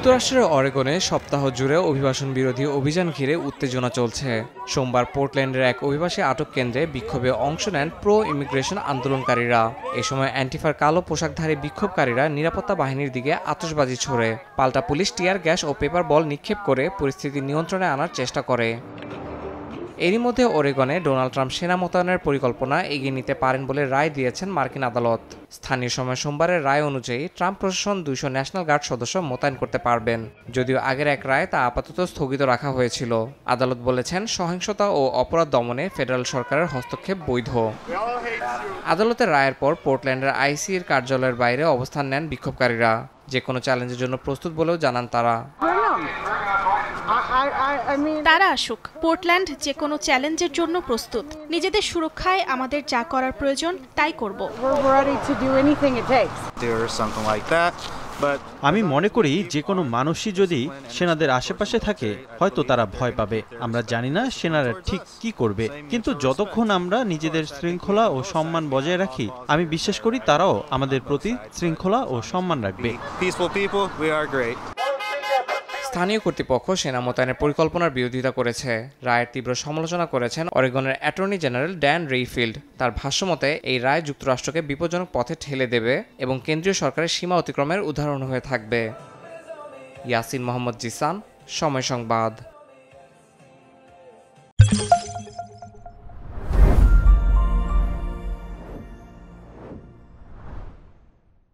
যুক্তরাষ্ট্রের অরেগনে সপ্তাহ জুড়ে অভিবাসন বিরোধী অভিযান ঘিরে উত্তেজনা চলছে। সোমবার পোর্টল্যান্ডের এক অভিবাসী আটক কেন্দ্রে বিক্ষোভে অংশ নেন প্রো ইমিগ্রেশন আন্দোলনকারীরা। এ সময় অ্যান্টিফার কালো পোশাকধারী বিক্ষোভকারীরা নিরাপত্তা বাহিনীর দিকে আতশবাজি ছোড়ে। পাল্টা পুলিশ টিয়ার গ্যাস ও পেপার বল নিক্ষেপ করে পরিস্থিতি নিয়ন্ত্রণে আনার চেষ্টা করে। এরই মধ্যে ওরেগনে ডোনাল্ড ট্রাম্প সেনা মোতায়েনের পরিকল্পনা এগিয়ে নিতে পারেন বলে রায় দিয়েছেন মার্কিন আদালত। স্থানীয় সময় সোমবারের রায় অনুযায়ী ট্রাম্প প্রশাসন 200 ন্যাশনাল গার্ড সদস্য মোতায়েন করতে পারবেন, যদিও আগের এক রায় তা আপাতত স্থগিত রাখা হয়েছিল। আদালত বলেছেন সহিংসতা ও অপরাধ দমনে ফেডারেল সরকারের হস্তক্ষেপ বৈধ। আদালতের রায়ের পর পোর্টল্যান্ডের আইসির কার্যালয়ের বাইরে অবস্থান নেন বিক্ষোভকারীরা। যে কোনো চ্যালেঞ্জের জন্য প্রস্তুত বলেও জানান তারা। তারা আসুক, পোর্টল্যান্ড যে কোনো চ্যালেঞ্জের জন্য প্রস্তুত। নিজেদের সুরক্ষায় আমাদের যা করার প্রয়োজন তাই করব। আমি মনে করি যে কোনো মানুষই যদি সেনাদের আশেপাশে থাকে হয়তো তারা ভয় পাবে। আমরা জানি না সেনারা ঠিক কি করবে, কিন্তু যতক্ষণ আমরা নিজেদের শৃঙ্খলা ও সম্মান বজায় রাখি আমি বিশ্বাস করি তারাও আমাদের প্রতি শৃঙ্খলা ও সম্মান রাখবে। স্থানীয় কর্তৃপক্ষ সেনা মোতায়েনের পরিকল্পনার বিরোধিতা করেছে। রায়ের তীব্র সমালোচনা করেছেন অরেগনের অ্যাটর্নি জেনারেল ড্যান রেইফিল্ড। তার ভাষ্যমতে এই রায় যুক্তরাষ্ট্রকে বিপজ্জনক পথে ঠেলে দেবে এবং কেন্দ্রীয় সরকারের সীমা অতিক্রমের উদাহরণ হয়ে থাকবে। ইয়াসিন মোহাম্মদ জিসান, সময় সংবাদ।